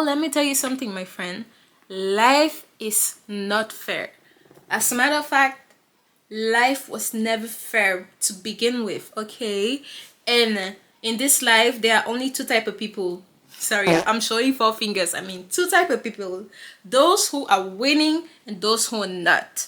Let me tell you something, my friend. Life is not fair. As a matter of fact, life was never fair to begin with, okay? And in this life, there are only two type of people. Sorry, I'm showing four fingers. I mean, two type of people. Those who are winning and those who are not.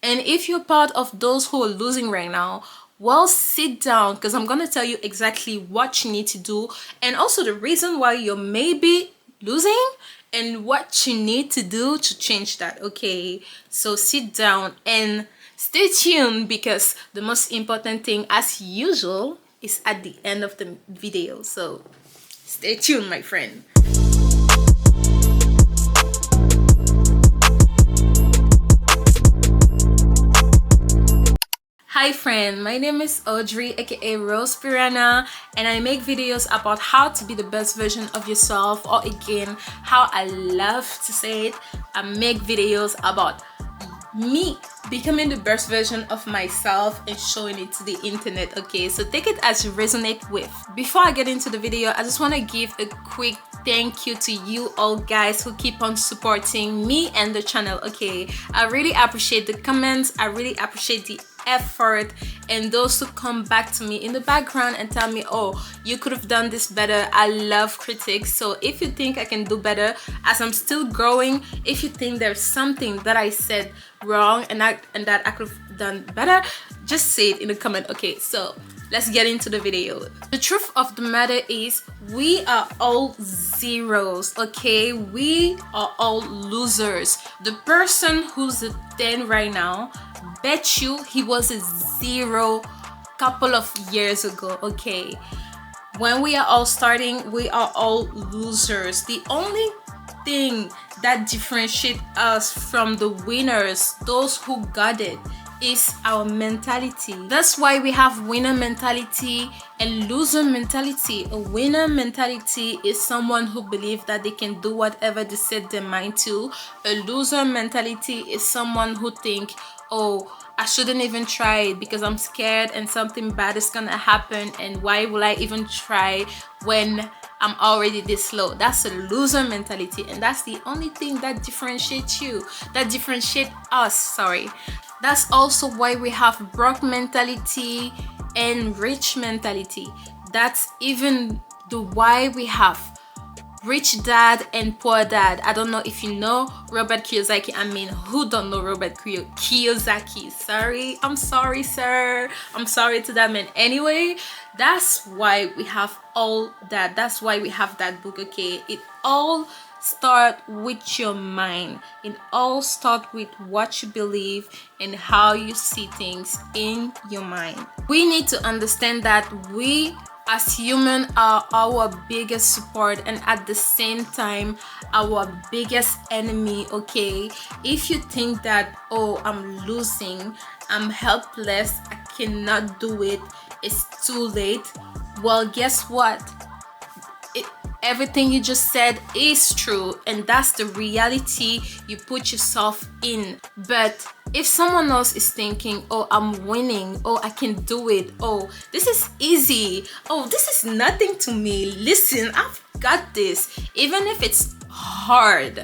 And if you're part of those who are losing right now, well, sit down, because I'm going to tell you exactly what you need to do, and also the reason why you're maybe losing and what you need to do to change that, okay? So sit down and stay tuned, because the most important thing, as usual, is at the end of the video. So stay tuned, my friend. Hi friend, my name is Audrey, aka Rose Piranha, and I make videos about how to be the best version of yourself, or again, how I love to say it, I make videos about me becoming the best version of myself and showing it to the internet, okay? So take it as you resonate with. Before I get into the video, I just want to give a quick thank you to you all guys who keep on supporting me and the channel, okay? I really appreciate the comments, I really appreciate the effort, and those who come back to me in the background and tell me, oh, you could have done this better. I love critics. So if you think I can do better as I'm still growing, if you think there's something that I said wrong and that I could have done better, just say it in the comment, okay? So let's get into the video. The truth of the matter is, we are all zeros, okay? We are all losers. The person who's a 10 right now, bet you he was a 0 couple of years ago, okay? When we are all starting, we are all losers. The only thing that differentiates us from the winners, those who got it, is our mentality. That's why we have winner mentality and loser mentality. A winner mentality is someone who believes that they can do whatever they set their mind to. A loser mentality is someone who think, oh, I shouldn't even try it because I'm scared and something bad is gonna happen, and why will I even try when I'm already this low? That's a loser mentality, and that's the only thing that differentiates you, that differentiates us, sorry. That's also why we have broke mentality and rich mentality. That's even the why we have rich dad and poor dad. I don't know if you know Robert Kiyosaki. I mean, who don't know Robert Kiyosaki? Sorry, I'm sorry, sir. I'm sorry to that man. Anyway, that's why we have all that. That's why we have that book, okay? It all start with your mind. It all start with what you believe and how you see things in your mind. We need to understand that we as humans are our biggest support and at the same time our biggest enemy, okay? If you think that, oh, I'm losing, I'm helpless, I cannot do it, it's too late, well, guess what? Everything you just said is true, and that's the reality you put yourself in. But if someone else is thinking, oh, I'm winning, oh, I can do it, oh, this is easy, oh, this is nothing to me, listen, I've got this, even if it's hard.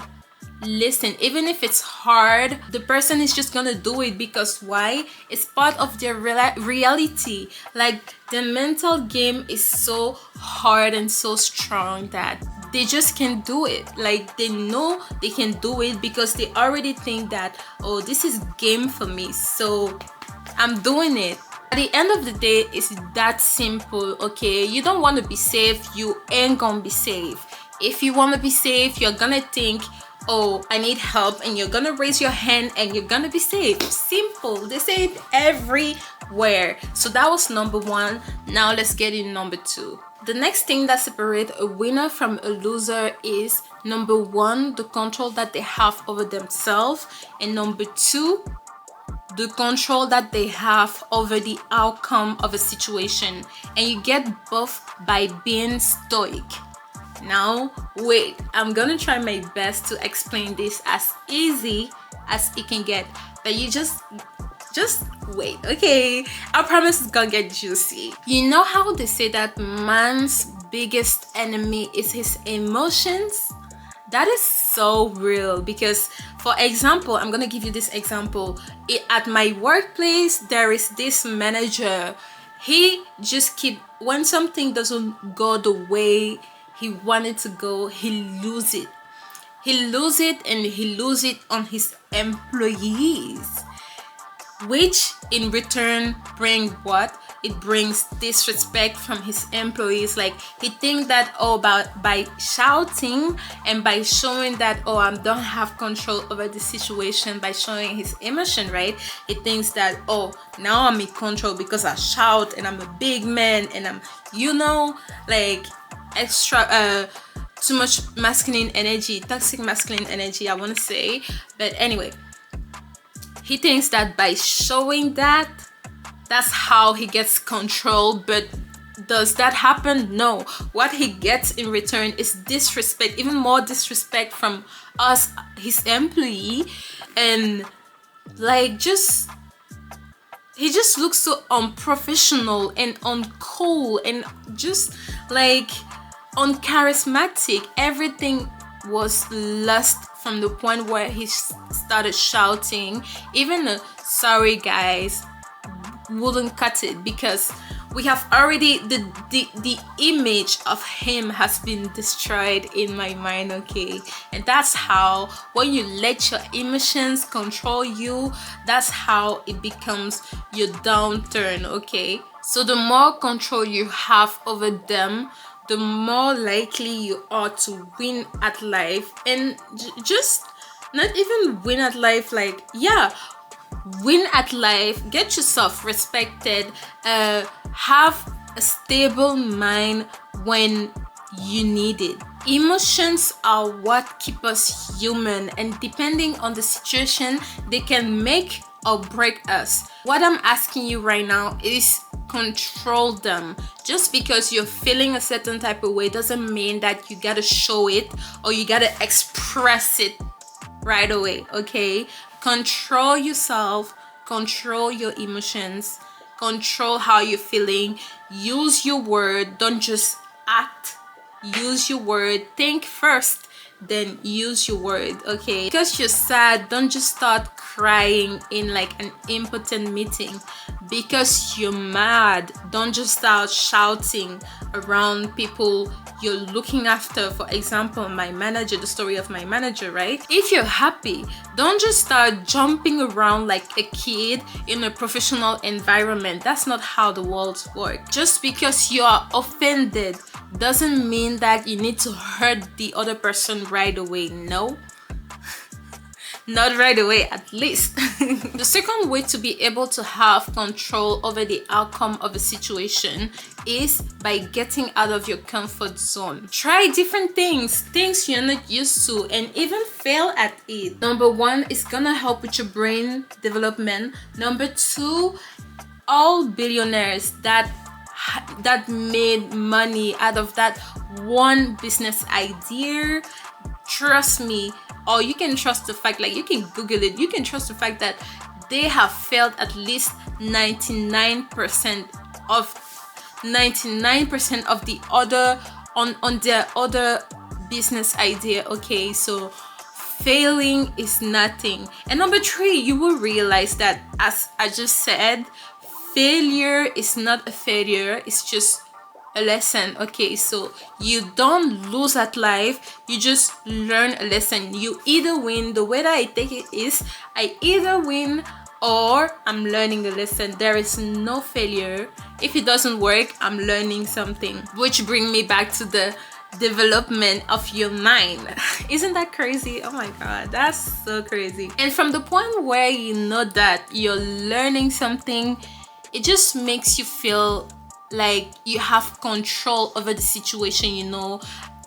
Listen, even if it's hard, the person is just gonna do it because why? It's part of their reality. Like, the mental game is so hard and so strong that they just can do it. Like, they know they can do it because they already think that, oh, this is game for me, so I'm doing it. At the end of the day, it's that simple, okay? You don't want to be safe, you ain't gonna be safe. If you want to be safe, you're gonna think, oh, I need help, and you're gonna raise your hand and you're gonna be safe. Simple. They say it everywhere. So that was number one. Now let's get in number two. The next thing that separates a winner from a loser is, number one, the control that they have over themselves, and number two, the control that they have over the outcome of a situation. And you get both by being stoic. Now, wait, I'm gonna try my best to explain this as easy as it can get, but you just wait, okay? I promise it's gonna get juicy. You know how they say that man's biggest enemy is his emotions? That is so real, because for example, I'm gonna give you this example. At my workplace, there is this manager. He just when something doesn't go the way he wanted to go, he lose it. He lose it, and he lose it on his employees, which in return bring what? It brings disrespect from his employees. Like, he thinks that, oh, by shouting and by showing that, oh, I don't have control over the situation, by showing his emotion, right? He thinks that, oh, now I'm in control because I shout and I'm a big man and I'm, like, extra too much masculine energy, toxic masculine energy, I want to say. But anyway, he thinks that by showing that's how he gets control. But does that happen? No. What he gets in return is disrespect, even more disrespect from us, his employee. And like, he just looks so unprofessional and uncool and just like uncharismatic. Everything was lost from the point where he started shouting. Even sorry guys wouldn't cut it, because we have already the image of him has been destroyed in my mind, okay? And that's how, when you let your emotions control you, that's how it becomes your downturn, okay? So the more control you have over them, the more likely you are to win at life. And just not even win at life, like, yeah, win at life, get yourself respected, have a stable mind when you need it. Emotions are what keep us human, and depending on the situation, they can make or break us. What I'm asking you right now is control them. Just because you're feeling a certain type of way doesn't mean that you gotta show it or you gotta express it right away, okay? Control yourself, control your emotions, control how you're feeling. Use your word, don't just act. Use your word. Think first, then use your word, okay? Because you're sad, don't just start crying in like an impotent meeting. Because you're mad, don't just start shouting around people you're looking after. For example, my manager, the story of my manager, right? If you're happy, don't just start jumping around like a kid in a professional environment. That's not how the world works. Just because you are offended doesn't mean that you need to hurt the other person right away. No. Not right away, at least. The second way to be able to have control over the outcome of a situation is by getting out of your comfort zone. Try different things you're not used to, and even fail at it. Number one, it's gonna help with your brain development. Number two, all billionaires that made money out of that one business idea, trust me, or you can trust the fact, like, you can Google it, you can trust the fact that they have failed at least 99% of the other on their other business idea, okay? So failing is nothing. And number three, you will realize that, as I just said, failure is not a failure, it's just a lesson, okay? So you don't lose at life, you just learn a lesson. You either win. The way that I take it is, I either win or I'm learning a lesson. There is no failure. If it doesn't work, I'm learning something. Which bring me back to the development of your mind. Isn't that crazy? Oh my god, that's so crazy. And from the point where you know that you're learning something, it just makes you feel like you have control over the situation, you know.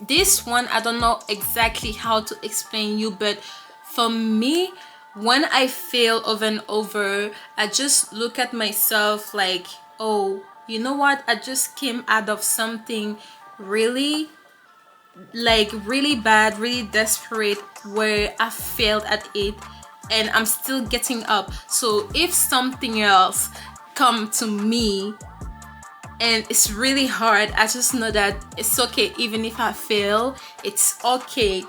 This one, I don't know exactly how to explain you, but for me, when I fail over and over, I just look at myself like, oh, you know what, I just came out of something really, like, really bad, really desperate, where I failed at it and I'm still getting up. So if something else come to me and it's really hard. I just know that it's okay. Even if I fail, it's okay.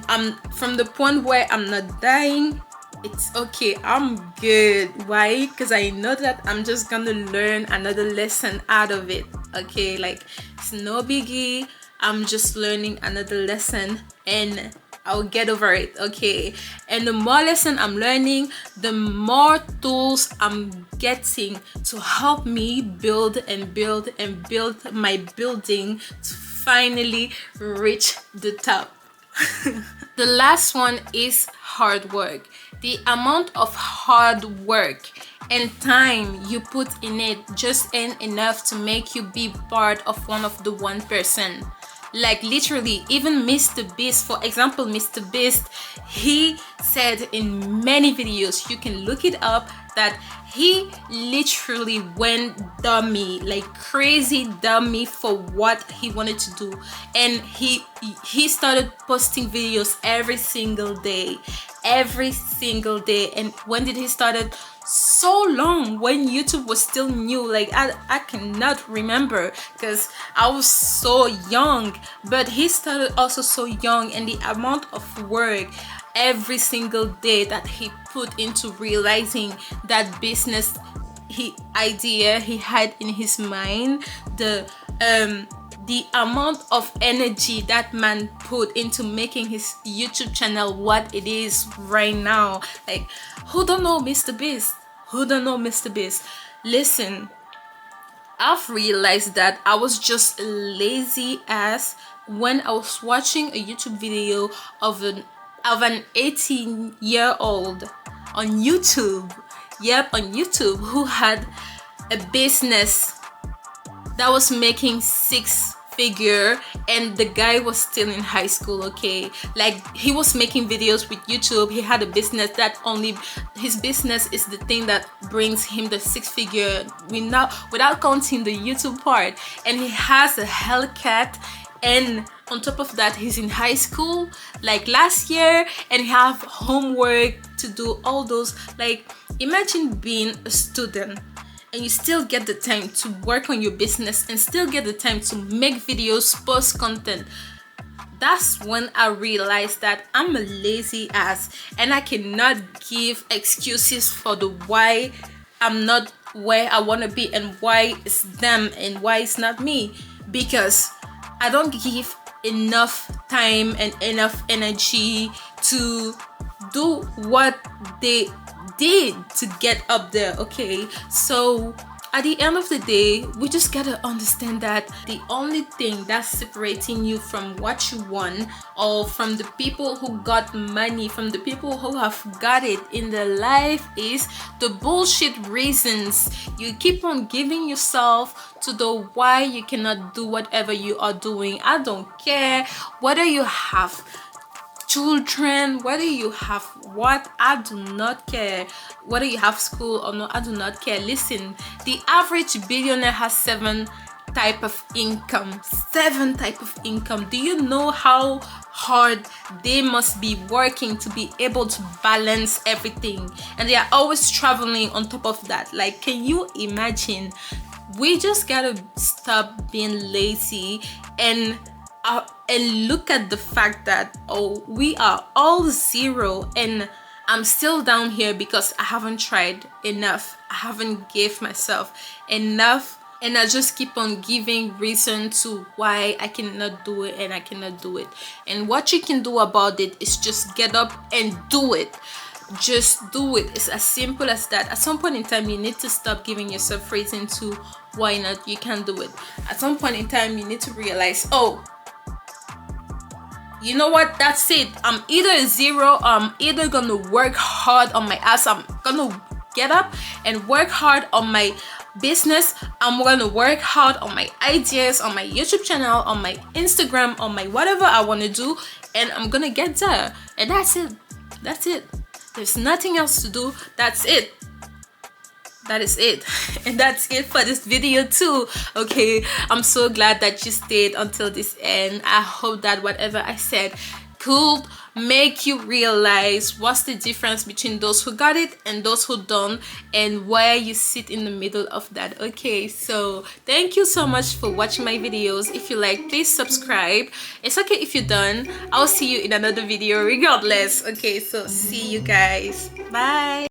I'm from the point where I'm not dying. It's okay, I'm good. Why? Because I know that I'm just gonna learn another lesson out of it. Okay, like it's no biggie. I'm just learning another lesson and I'll get over it. Okay, and the more lesson I'm learning, the more tools I'm getting to help me build and build and build my building to finally reach the top. The last one is hard work. The amount of hard work and time you put in it just ain't enough to make you be part of one of the 1%. Like literally, even Mr. Beast, for example, Mr. Beast, he said in many videos, you can look it up, that he literally went dummy, like crazy dummy, for what he wanted to do. And he started posting videos every single day. And when did he started? So long, when YouTube was still new. Like I cannot remember because I was so young, but he started also so young, and the amount of work every single day that he put into realizing that business idea he had in his mind, the amount of energy that man put into making his YouTube channel what it is right now. Like, who don't know Mr. Beast? Who don't know Mr. Beast? Listen, I've realized that I was just lazy ass when I was watching a YouTube video of an 18-year-old on YouTube. Yep, on YouTube, who had a business that was making 6-figure, and the guy was still in high school. Okay, like he was making videos with YouTube. He had a business that only his business is the thing that brings him the 6-figure without counting the YouTube part. And he has a Hellcat, and on top of that, he's in high school like last year, and he have homework to do, all those. Like, imagine being a student and you still get the time to work on your business and still get the time to make videos, post content. That's when I realized that I'm a lazy ass, and I cannot give excuses for the why I'm not where I want to be and why it's them and why it's not me, because I don't give enough time and enough energy to do what they did to get up there. Okay, so at the end of the day, we just gotta understand that the only thing that's separating you from what you want, or from the people who got money, from the people who have got it in their life, is the bullshit reasons you keep on giving yourself to the why you cannot do whatever you are doing. I don't care whether you have children, whether you have what, I do not care. Whether you have school or not, I do not care. Listen, the average billionaire has 7 type of income. 7 type of income. Do you know how hard they must be working to be able to balance everything? And they are always traveling on top of that. Like, can you imagine? We just gotta stop being lazy and look at the fact that, oh, we are all 0, and I'm still down here because I haven't tried enough. I haven't gave myself enough, and I just keep on giving reason to why I cannot do it and I cannot do it. And what you can do about it is just get up and do it. Just do it. It's as simple as that. At some point in time, you need to stop giving yourself reason to why not you can't do it. At some point in time, you need to realize, oh, you know what, that's it. I'm either 0, I'm either gonna work hard on my ass. I'm gonna get up and work hard on my business. I'm gonna work hard on my ideas, on my YouTube channel, on my Instagram, on my whatever I want to do, and I'm gonna get there. And that's it. That's it. There's nothing else to do. That's it. That is it. And that's it for this video too. Okay, I'm so glad that you stayed until this end. I hope that whatever I said could make you realize what's the difference between those who got it and those who don't, and where you sit in the middle of that. Okay, so thank you so much for watching my videos. If you like, please subscribe. It's okay if you're done. I'll see you in another video regardless. Okay, so see you guys. Bye.